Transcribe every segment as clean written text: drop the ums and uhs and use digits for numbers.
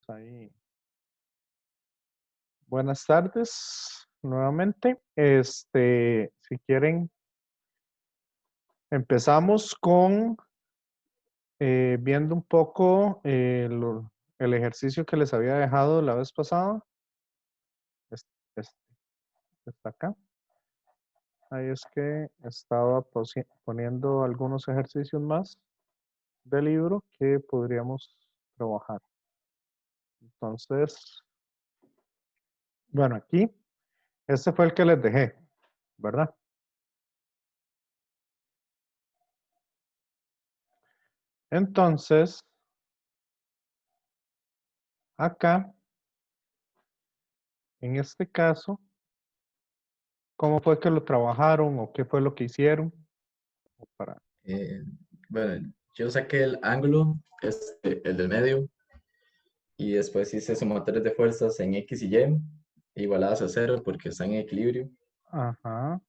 Ahí. Buenas tardes nuevamente. Si quieren, empezamos con viendo un poco el ejercicio que les había dejado la vez pasada. Este, este, está acá. Ahí es que estaba poniendo algunos ejercicios más del libro que podríamos trabajar. Entonces, bueno, aquí, este fue el que les dejé, ¿verdad? Entonces, acá, en este caso, ¿cómo fue que lo trabajaron o qué fue lo que hicieron? Para... Eh, bueno, yo saqué el ángulo, el del medio, y después hice sumatorios de fuerzas en X y Y, igualadas a cero porque están en equilibrio. Ajá,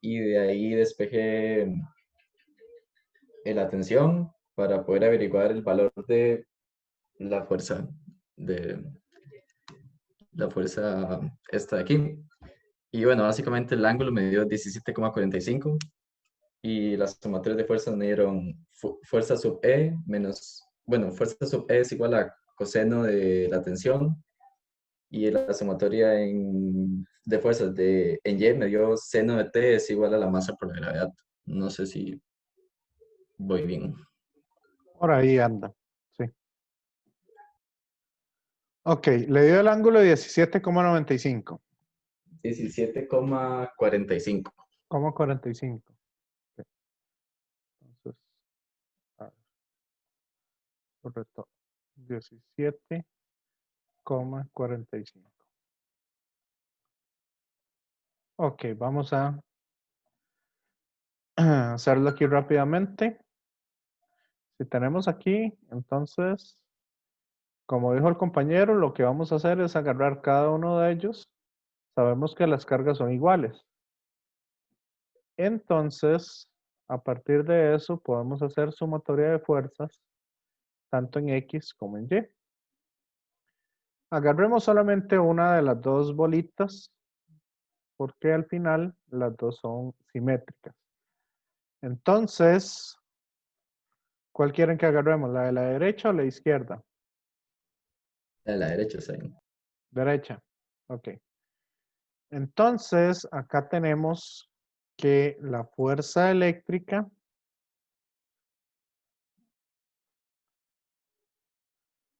Y de ahí despejé la tensión para poder averiguar el valor de la fuerza, de la fuerza esta de aquí. Y bueno, básicamente el ángulo me dio 17,45 y las sumatorias de fuerzas me dieron fuerza sub E menos, bueno, fuerza sub E es igual a coseno de la tensión y la sumatoria de fuerzas en Y me dio seno de T es igual a la masa por la gravedad. No sé si voy bien. por ahí anda. Sí. Ok, le dio el ángulo de 17,95. 17,45. 45. Ok, entonces, a ver, correcto. 17,45. Ok, vamos a hacerlo aquí rápidamente. Si tenemos aquí, entonces, como dijo el compañero, lo que vamos a hacer es agarrar cada uno de ellos. Sabemos que las cargas son iguales. Entonces, a partir de eso, podemos hacer sumatoria de fuerzas, tanto en X como en Y. Agarremos solamente una de las dos bolitas, porque al final las dos son simétricas. Entonces, ¿cuál quieren que agarremos? ¿La de la derecha o la izquierda? A la derecha, sí. Derecha. Ok. Entonces, acá tenemos que la fuerza eléctrica,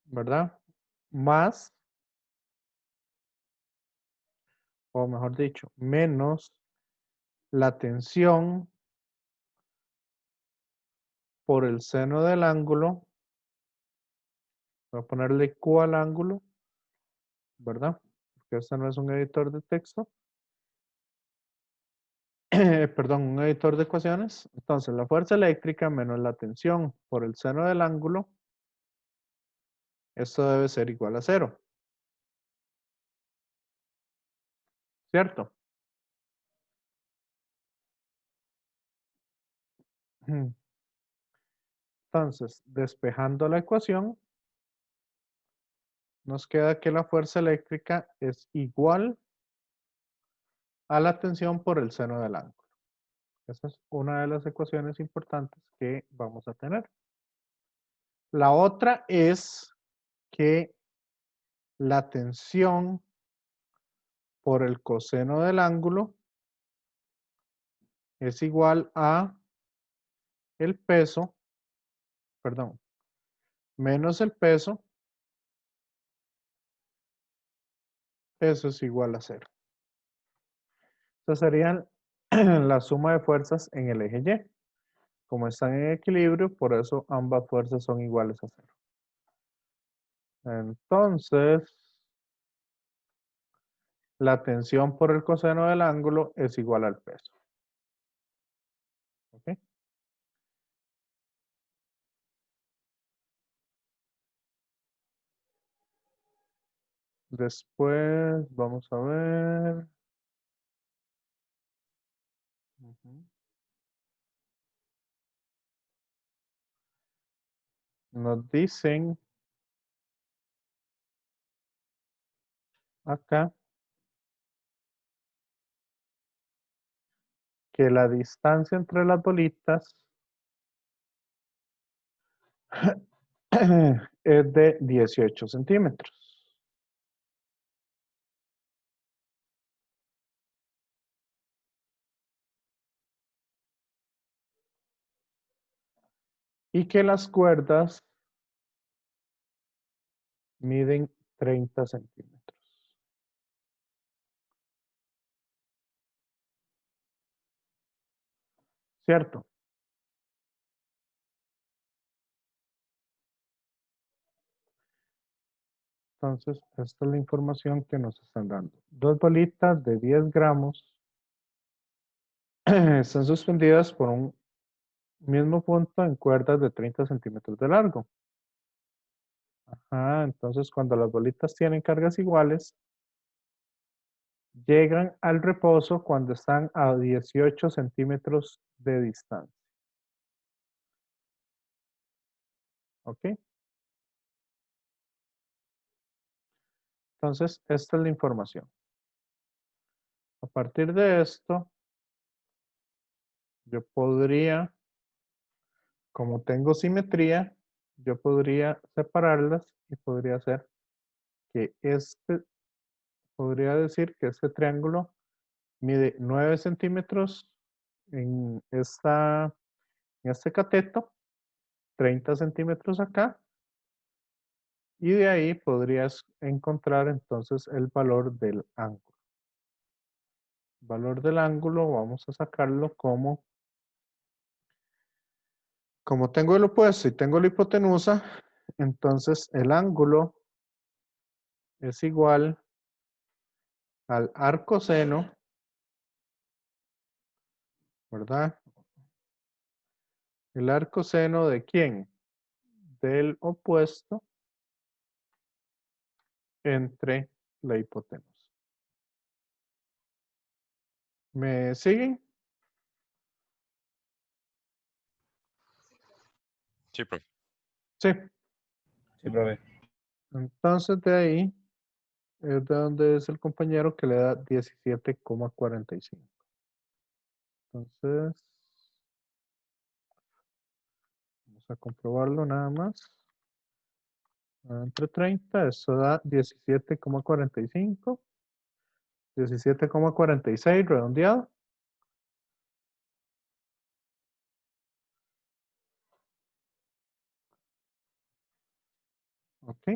¿verdad? Más, o mejor dicho, menos la tensión por el seno del ángulo. Voy a ponerle Q al ángulo, ¿verdad? Porque este no es un editor de texto. Perdón, un editor de ecuaciones. Entonces, la fuerza eléctrica menos la tensión por el seno del ángulo, esto debe ser igual a cero, ¿cierto? Entonces, despejando la ecuación, nos queda que la fuerza eléctrica es igual a la tensión por el seno del ángulo. Esa es una de las ecuaciones importantes que vamos a tener. La otra es que la tensión por el coseno del ángulo es igual a el peso, perdón, menos el peso, eso es igual a cero. Esa sería la suma de fuerzas en el eje Y. Como están en equilibrio, por eso ambas fuerzas son iguales a cero. Entonces, la tensión por el coseno del ángulo es igual al peso. ¿Ok? Después, vamos a ver. Nos dicen acá que la distancia entre las bolitas es de 18 centímetros. Y que las cuerdas miden 30 centímetros. ¿Cierto? Entonces, esta es la información que nos están dando. Dos bolitas de 10 gramos están suspendidas por un mismo punto en cuerdas de 30 centímetros de largo. Ajá, entonces cuando las bolitas tienen cargas iguales, llegan al reposo cuando están a 18 centímetros de distancia. ¿Ok? Entonces, esta es la información. A partir de esto, yo podría, como tengo simetría, yo podría separarlas y podría hacer que podría decir que este triángulo mide 9 centímetros en, en este cateto, 30 centímetros acá, y de ahí podrías encontrar entonces el valor del ángulo. Valor del ángulo vamos a sacarlo como tengo el opuesto y tengo la hipotenusa, entonces el ángulo es igual al arcoseno, ¿verdad? El arcoseno de quién? Del opuesto entre la hipotenusa. ¿Me siguen? Sí, profe. Sí. Sí, profe. Entonces de ahí es de donde es el compañero que le da 17,45. Entonces, vamos a comprobarlo nada más. Entre 30, eso da 17,45. 17,46 redondeado. Ok.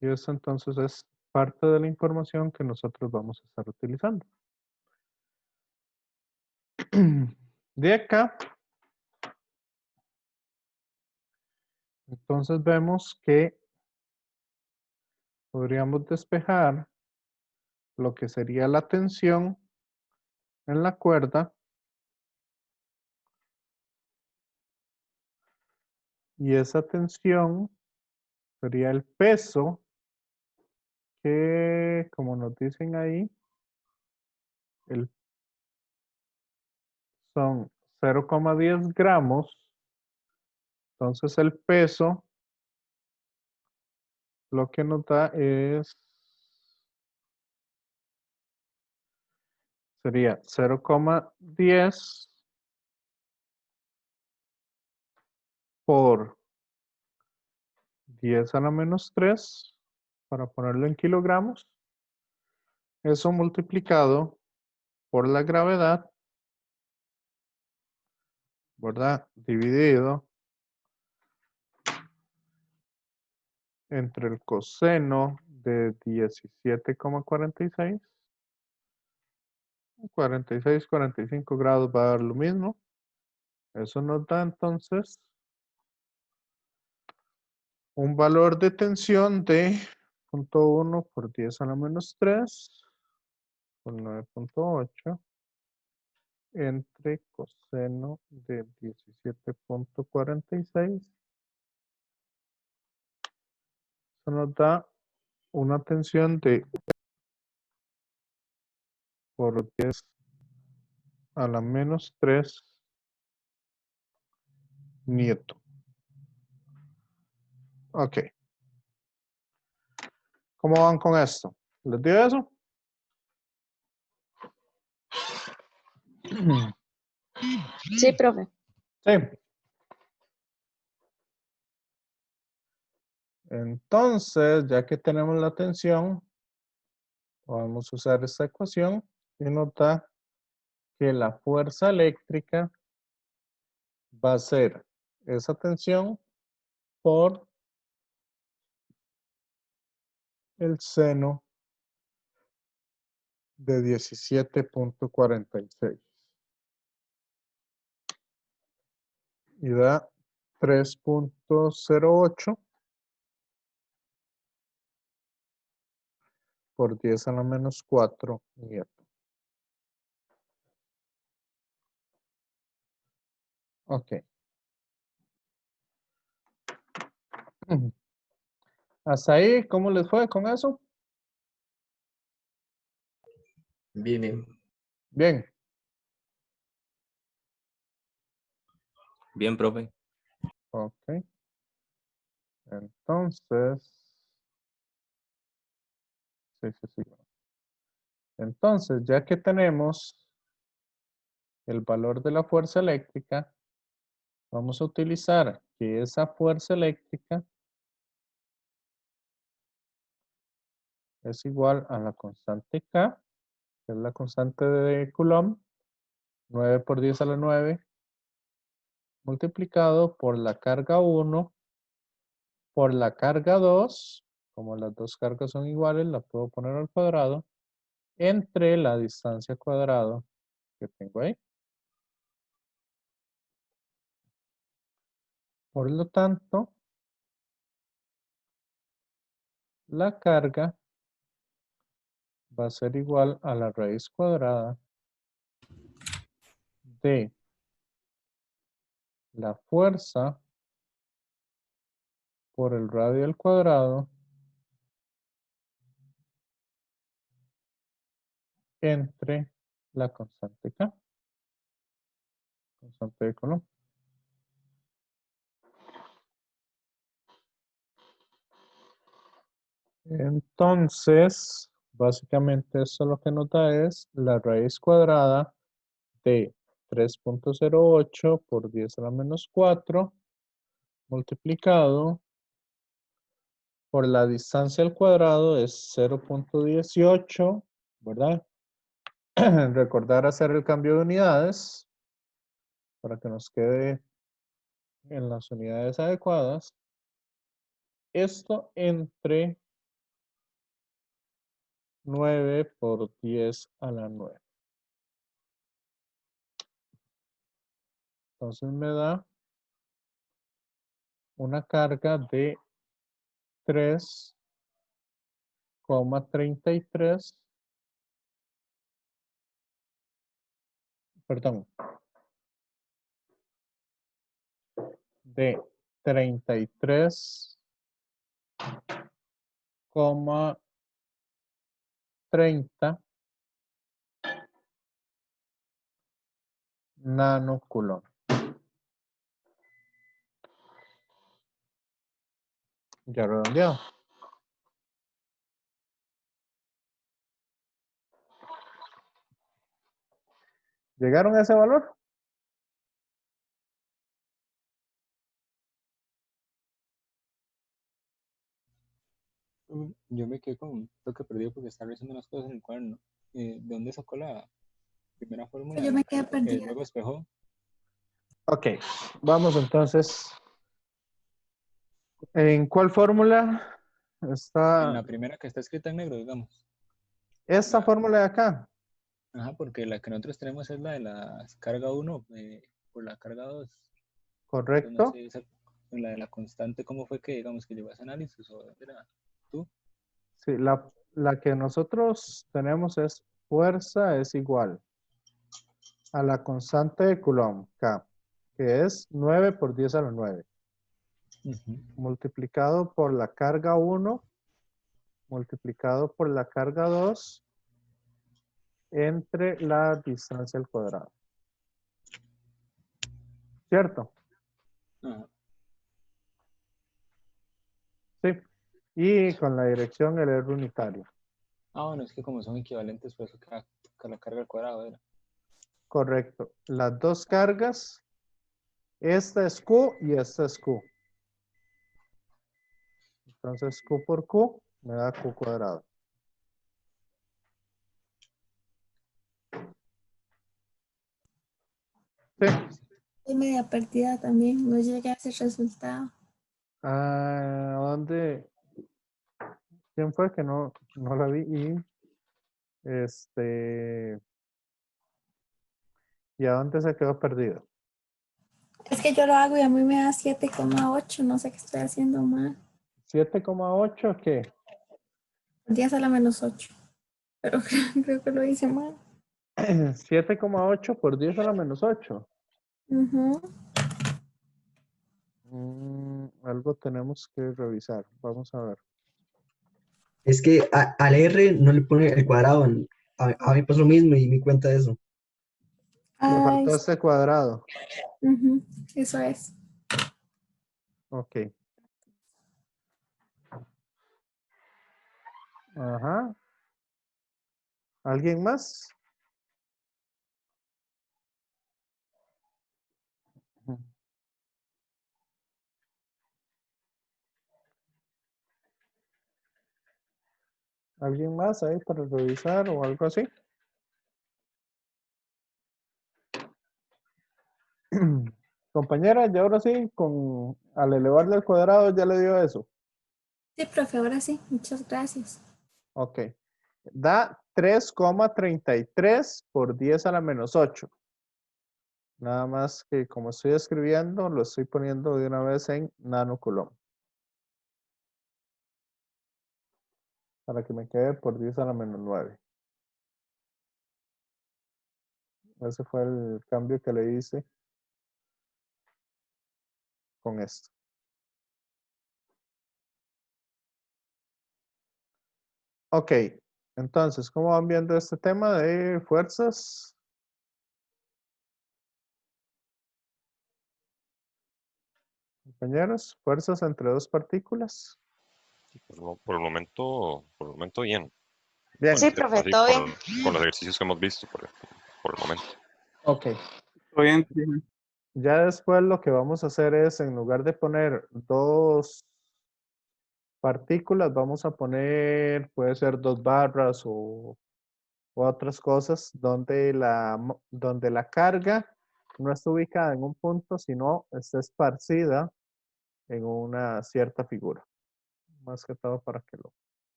Y eso entonces es parte de la información que nosotros vamos a estar utilizando. De acá, entonces vemos que podríamos despejar lo que sería la tensión en la cuerda y esa tensión sería el peso que, como nos dicen ahí, son 0,10 gramos. Entonces el peso lo que nos da sería 0,10 por 10 a la menos 3, para ponerlo en kilogramos. Eso multiplicado por la gravedad, ¿verdad? Dividido entre el coseno de 17,46. 46, 45 grados va a dar lo mismo. Eso nos da entonces un valor de tensión de 0,1 por 10 a la menos 3 por 9,8 entre coseno de 17,46. Eso nos da una tensión de por 10 a la menos 3 newton. Ok. ¿Cómo van con esto? ¿Les dio eso? Sí, profe. Sí. Entonces, ya que tenemos la tensión, vamos a usar esta ecuación y nos da que la fuerza eléctrica va a ser esa tensión por el seno de 17.46 y da 3.08 por 10 a la menos 4 newton. Ok. Hasta ahí, ¿cómo les fue con eso? Bien, bien. Bien. Bien, profe. Ok. Entonces, sí. Entonces, ya que tenemos el valor de la fuerza eléctrica, vamos a utilizar que esa fuerza eléctrica es igual a la constante K, que es la constante de Coulomb, 9 por 10 a la 9, multiplicado por la carga 1 por la carga 2, como las dos cargas son iguales, la puedo poner al cuadrado, entre la distancia cuadrada que tengo ahí. Por lo tanto, la carga va a ser igual a la raíz cuadrada de la fuerza por el radio al cuadrado entre la constante K, constante de Coulomb. Entonces, básicamente eso lo que nos da es la raíz cuadrada de 3.08 por 10 a la menos 4 multiplicado por la distancia al cuadrado es 0.18, ¿verdad? Recordar hacer el cambio de unidades para que nos quede en las unidades adecuadas. Esto entre 9 por 10 a la 9. Entonces me da una carga de 3,33, perdón, de 33,30 nanocoulomb. Ya redondeado. ¿Llegaron a ese valor? Yo me quedé con un toque perdido porque estaba revisando unas cosas en el cuaderno. ¿De dónde sacó la primera fórmula? Yo me quedé Que perdida. luego despejó. Ok, vamos entonces. ¿En cuál fórmula En está la primera que está escrita en negro, digamos. esta fórmula de acá? Ajá, porque la que nosotros tenemos es la de la carga 1 por la carga 2. Entonces, no ¿Correcto? sé, en la de la constante, ¿cómo fue que, digamos, que llevó ese análisis? ¿O era tú? Sí, la que nosotros tenemos es fuerza es igual a la constante de Coulomb, K, que es 9 por 10 a la 9, Ujú. multiplicado por la carga 1, multiplicado por la carga 2, entre la distancia al cuadrado. ¿Cierto? Ajá. Sí. Y con la dirección el R unitario. Ah, bueno, es que como son equivalentes, por eso queda con la carga al cuadrado, ¿era? Correcto. Las dos cargas, esta es Q y esta es Q. Entonces Q por Q me da Q cuadrado. Sí. Estoy media perdida también, no llegué a ese resultado. Ah, ¿dónde? ¿Quién fue que no la vi? ¿Y a dónde se quedó perdido? Es que yo lo hago y a mí me da 7,8, no sé qué estoy haciendo mal. 7,8, ¿qué? 10 a la menos 8, pero creo que lo hice mal. 7,8 por 10 a la menos 8. Ujú. Algo tenemos que revisar. Vamos a ver. Es que al R no le pone el cuadrado. A mí pasó lo mismo y me cuenta eso. Le Ay, faltó este cuadrado. ujú, eso es. Ok. Ajá. ¿Alguien más? ¿Alguien más ahí para revisar o algo así? Compañera, ya ahora sí, al elevarle al cuadrado ya le dio eso. Sí, profe, ahora sí, muchas gracias. Ok. Da 3,33 por 10 a la menos 8. Nada más que como estoy escribiendo, lo estoy poniendo de una vez en nanocoulomb. Para que me quede por 10 a la menos 9. Ese fue el cambio que le hice con esto. Ok, entonces, ¿cómo van viendo este tema de fuerzas? Compañeros, fuerzas entre dos partículas. Por el momento bien. Bien. Sí, profe, Así todo bien. con los ejercicios que hemos visto por el momento. Ok. Todo bien, profe. Ya después lo que vamos a hacer es, en lugar de poner dos partículas, vamos a poner, puede ser dos barras o otras cosas, donde donde la carga no está ubicada en un punto, sino está esparcida en una cierta figura. Más que todo para que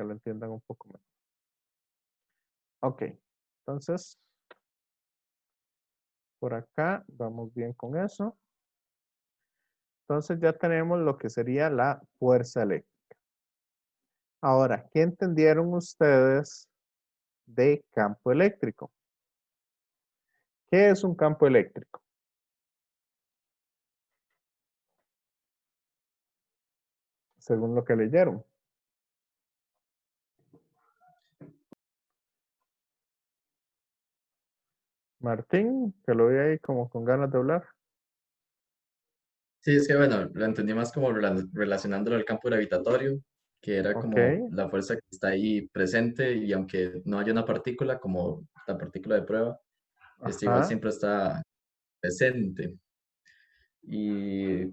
lo entiendan un poco mejor. Ok, entonces, por acá vamos bien con eso. Entonces ya tenemos lo que sería la fuerza eléctrica. Ahora, ¿qué entendieron ustedes de campo eléctrico? ¿Qué es un campo eléctrico? Según lo que leyeron. Martín, que lo vi ahí como con ganas de hablar. Sí, es que bueno, lo entendí más como relacionándolo al campo gravitatorio, que era Ok, como la fuerza que está ahí presente y aunque no haya una partícula, como la partícula de prueba, este igual ajá, siempre está presente. Y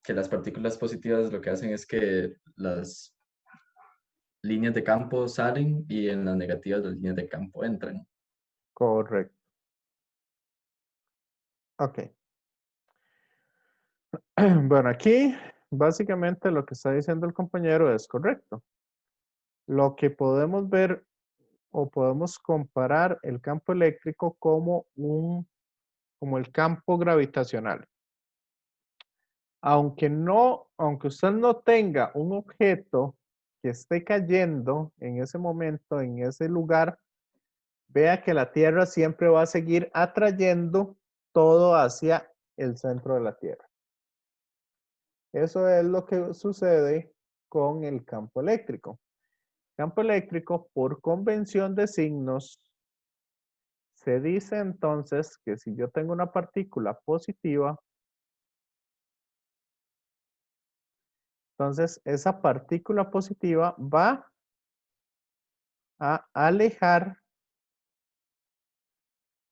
que las partículas positivas lo que hacen es que las líneas de campo salen y en las negativas las líneas de campo entran. correcto. Ok. Bueno, aquí básicamente lo que está diciendo el compañero es correcto. Lo que podemos ver o podemos comparar el campo eléctrico como como el campo gravitacional. Aunque usted no tenga un objeto que esté cayendo en ese momento, en ese lugar, vea que la Tierra siempre va a seguir atrayendo todo hacia el centro de la Tierra. Eso es lo que sucede con el campo eléctrico. Campo eléctrico, por convención de signos, se dice entonces que si yo tengo una partícula positiva, Entonces, esa partícula positiva va a alejar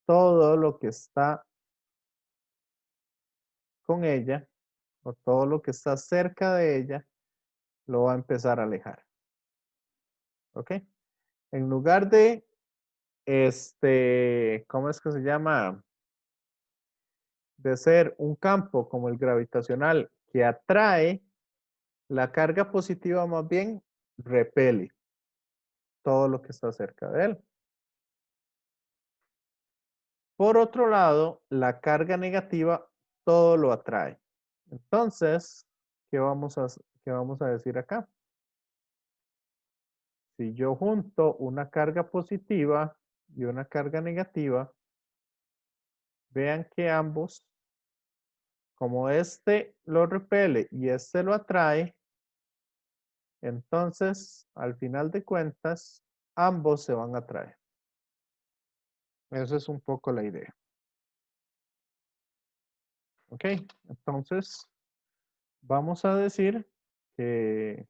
todo lo que está con ella, o todo lo que está cerca de ella, lo va a empezar a alejar. ¿Ok? En lugar de, ¿cómo es que se llama? De ser un campo como el gravitacional que atrae, la carga positiva más bien repele todo lo que está cerca de él. Por otro lado, la carga negativa todo lo atrae. Entonces, ¿qué vamos a decir acá? Si yo junto una carga positiva y una carga negativa, vean que ambos, como este lo repele y este lo atrae, entonces, al final de cuentas, ambos se van a atraer. Esa es un poco la idea. Ok, entonces, vamos a decir que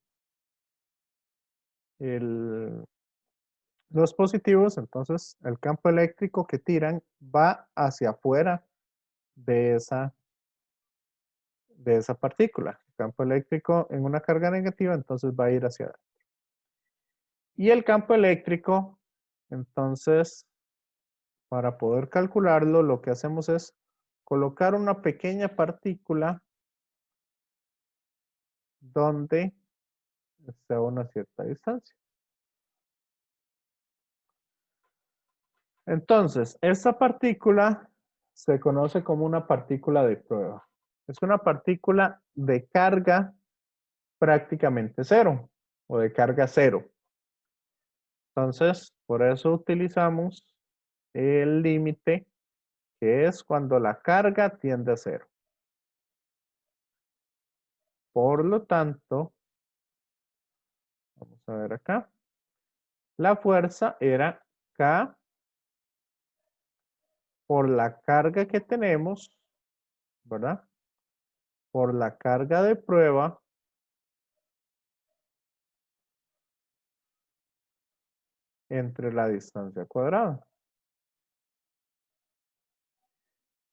los positivos, entonces, el campo eléctrico que tiran va hacia afuera de esa partícula. El campo eléctrico en una carga negativa, entonces va a ir hacia adentro. Y el campo eléctrico, entonces, para poder calcularlo, lo que hacemos es colocar una pequeña partícula donde esté a una cierta distancia. Entonces, esta partícula se conoce como una partícula de prueba. Es una partícula de carga prácticamente cero o de carga cero. Entonces, por eso utilizamos el límite, que es cuando la carga tiende a cero. Por lo tanto, vamos a ver acá, la fuerza era K por la carga que tenemos, ¿verdad? Por la carga de prueba entre la distancia cuadrada.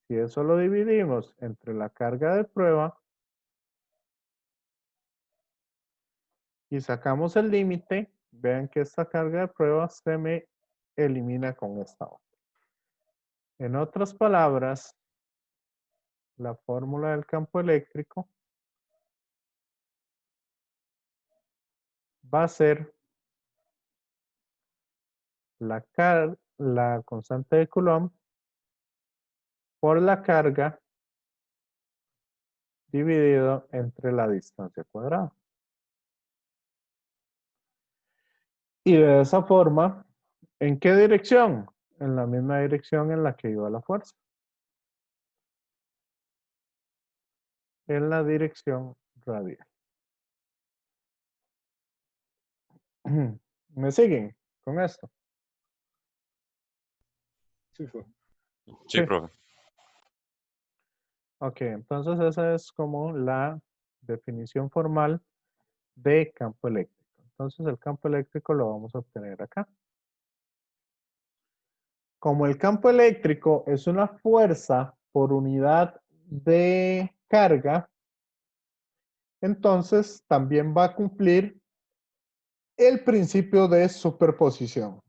Si eso lo dividimos entre la carga de prueba y sacamos el límite, vean que esta carga de prueba se me elimina con esta otra. En otras palabras, la fórmula del campo eléctrico va a ser la constante de Coulomb por la carga dividido entre la distancia cuadrada. Y de esa forma, ¿en qué dirección? En la misma dirección en la que iba la fuerza. En la dirección radial. ¿Me siguen con esto? Sí, fue. Sí, Sí. profe. Ok, entonces esa es como la definición formal de campo eléctrico. Entonces el campo eléctrico lo vamos a obtener acá. Como el campo eléctrico es una fuerza por unidad de carga, entonces también va a cumplir el principio de superposición.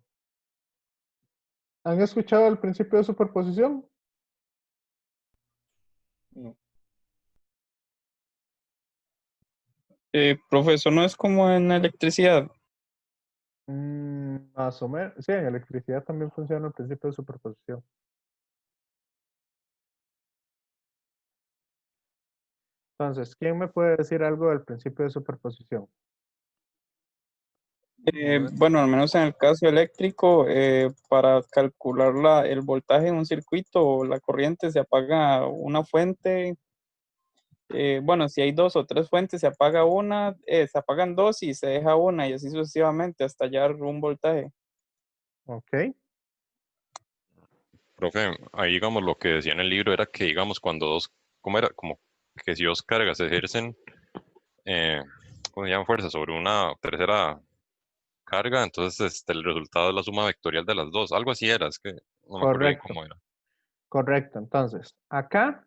¿Han escuchado el principio de superposición? No. Profesor, ¿no es como en electricidad? Más o menos. Sí, en electricidad también funciona el principio de superposición. Entonces, ¿quién me puede decir algo del principio de superposición? Bueno, al menos en el caso eléctrico, para calcular el voltaje en un circuito o la corriente se apaga una fuente. Bueno, si hay dos o tres fuentes, se apaga una, se apagan dos y se deja una y así sucesivamente hasta hallar un voltaje. Ok. Profe, ahí digamos lo que decía en el libro era que digamos cuando dos, ¿cómo era? Como que si dos cargas se ejercen, eh, ¿cómo se llama? Fuerza sobre una tercera carga, entonces el resultado es la suma vectorial de las dos. Algo así era, es que no me acuerdo bien Correcto, cómo era. correcto. Entonces, acá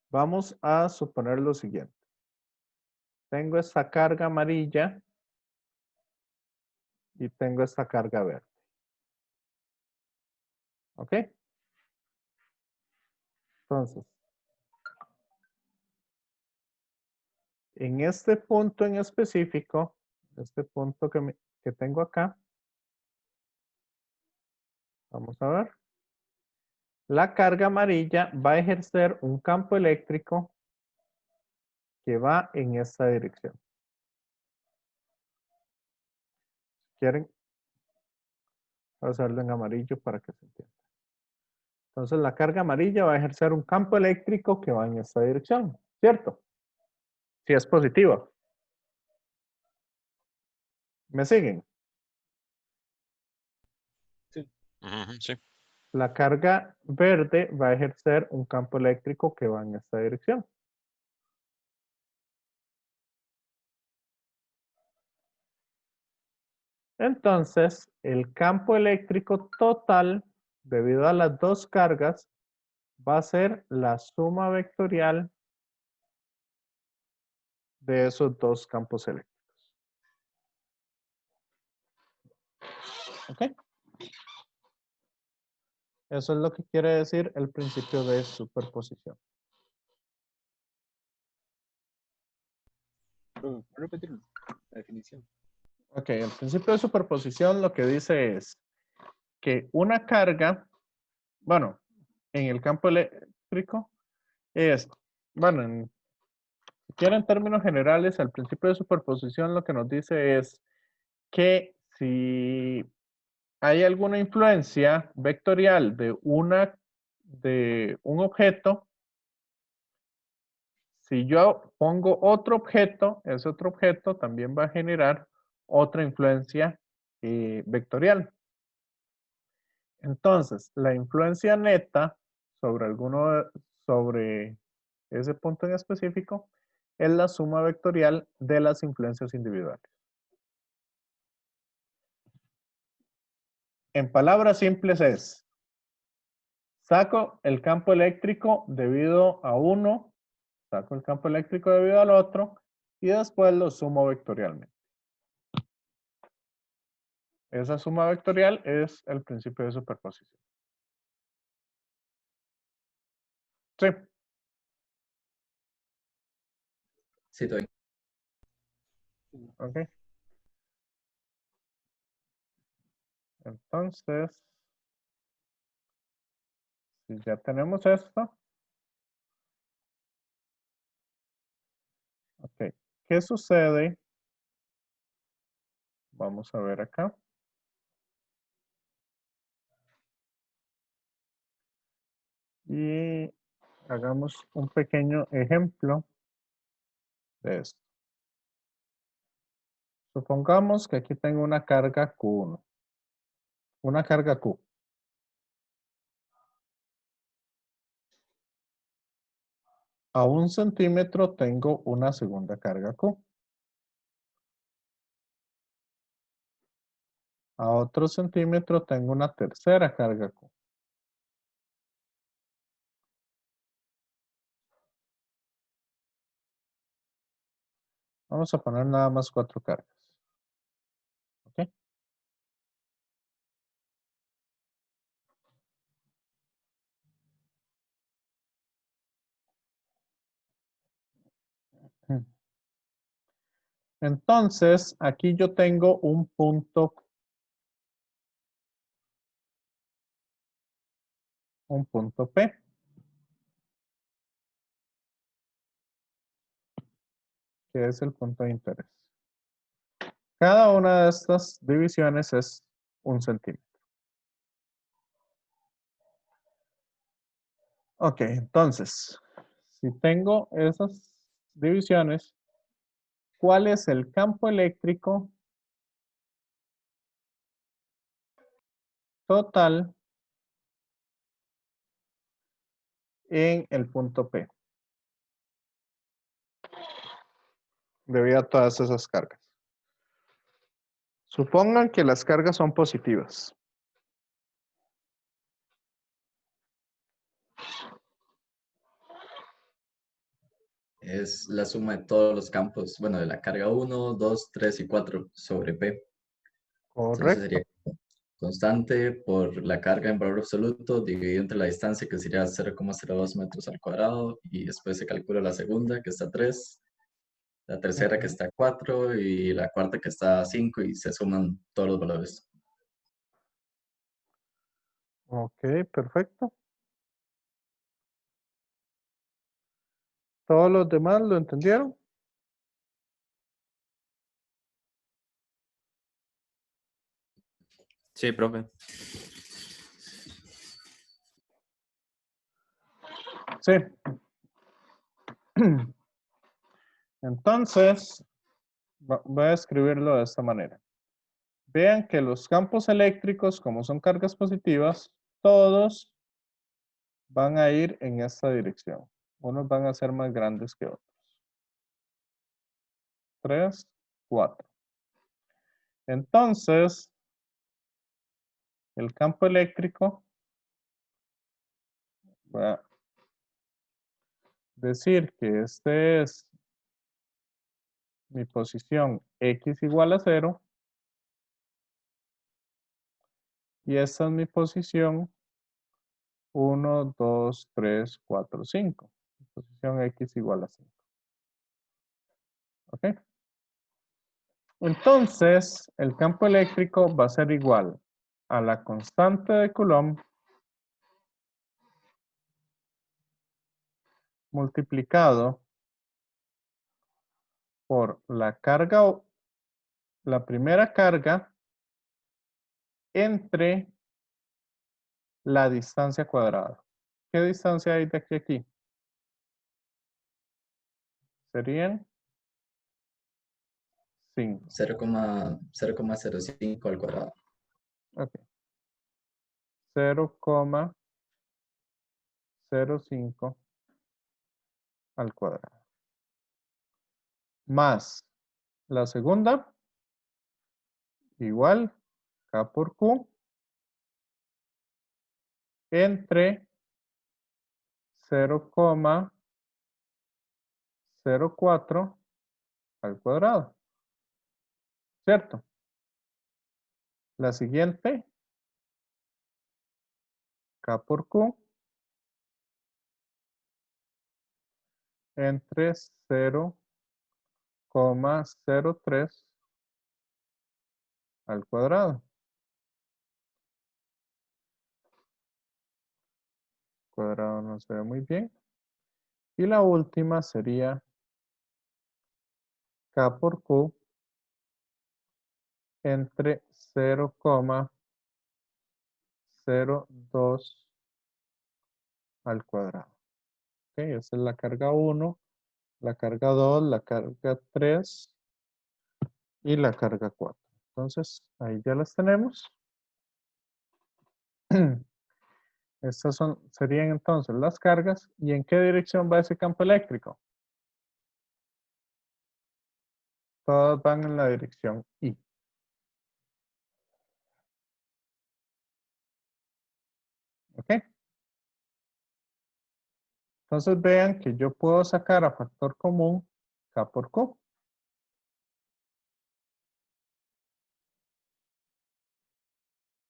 vamos a suponer lo siguiente. Tengo esta carga amarilla y tengo esta carga verde. ¿Ok? Entonces, en este punto en específico, este punto que tengo acá, vamos a ver. La carga amarilla va a ejercer un campo eléctrico que va en esta dirección. ¿Quieren? Voy a hacerlo en amarillo para que se entienda. Entonces la carga amarilla va a ejercer un campo eléctrico que va en esta dirección, ¿cierto? Si es positiva. ¿Me siguen? Sí. Ujú, sí. La carga verde va a ejercer un campo eléctrico que va en esta dirección. Entonces, el campo eléctrico total, debido a las dos cargas, va a ser la suma vectorial de esos dos campos eléctricos. ¿Ok? Eso es lo que quiere decir el principio de superposición. ¿Puedo repetirlo? La definición. Ok, el principio de superposición lo que dice es que una carga, bueno, en el campo eléctrico es, bueno, si quieren en términos generales, el principio de superposición lo que nos dice es que si hay alguna influencia vectorial de un objeto, si yo pongo otro objeto, ese otro objeto también va a generar otra influencia vectorial. Entonces, la influencia neta sobre ese punto en específico es la suma vectorial de las influencias individuales. En palabras simples es, saco el campo eléctrico debido a uno, saco el campo eléctrico debido al otro y después lo sumo vectorialmente. Esa suma vectorial es el principio de superposición. Sí, Sí, todavía. ok. Entonces, si ya tenemos esto, ok. ¿Qué sucede? Vamos a ver acá. Y hagamos un pequeño ejemplo de esto. Supongamos que aquí tengo una carga Q1. Una carga Q. A 1 centímetro tengo una segunda carga Q. A otro centímetro tengo una tercera carga Q. Vamos a poner nada más 4 cargas. ¿Ok? Entonces, aquí yo tengo un punto P. Que es el punto de interés. Cada una de estas divisiones es 1 centímetro. Ok, entonces, si tengo esas divisiones, ¿cuál es el campo eléctrico total en el punto P? debido a todas esas cargas. Supongan que las cargas son positivas. Es la suma de todos los campos, bueno, de la carga 1, 2, 3 y 4 sobre P. Entonces Correcto. sería constante por la carga en valor absoluto dividido entre la distancia, que sería 0,02 metros al cuadrado, y después se calcula la segunda, que está a 3, la tercera, que está a 4, y la cuarta, que está a 5, y se suman todos los valores. Ok, perfecto. ¿Todos los demás lo entendieron? Sí, profe. Sí. Entonces, voy a escribirlo de esta manera. Vean que los campos eléctricos, como son cargas positivas, todos van a ir en esta dirección. Unos van a ser más grandes que otros. 3, 4. Entonces, el campo eléctrico, voy a decir que este es mi posición X igual a 0. Y esta es mi posición 1, 2, 3, 4, 5. Posición X igual a 5. ¿Ok? Entonces, el campo eléctrico va a ser igual a la constante de Coulomb multiplicado por la carga, la primera carga entre la distancia cuadrada. ¿Qué distancia hay de aquí a aquí? Serían 5. 0,05 al cuadrado. Ok. 0,05 al cuadrado. Más la segunda, igual, K por Q, entre 0,04 al cuadrado. ¿Cierto? La siguiente, K por Q, entre 0,03 al cuadrado. Cuadrado no se ve muy bien. Y la última sería K por Q entre 0,02 al cuadrado. Ok, esa es la carga 1, la carga 2, la carga 3 y la carga 4. Entonces, ahí ya las tenemos. Estas serían entonces las cargas. ¿Y en qué dirección va ese campo eléctrico? Todas van en la dirección Y. ¿Ok? Entonces vean que yo puedo sacar a factor común K por Q.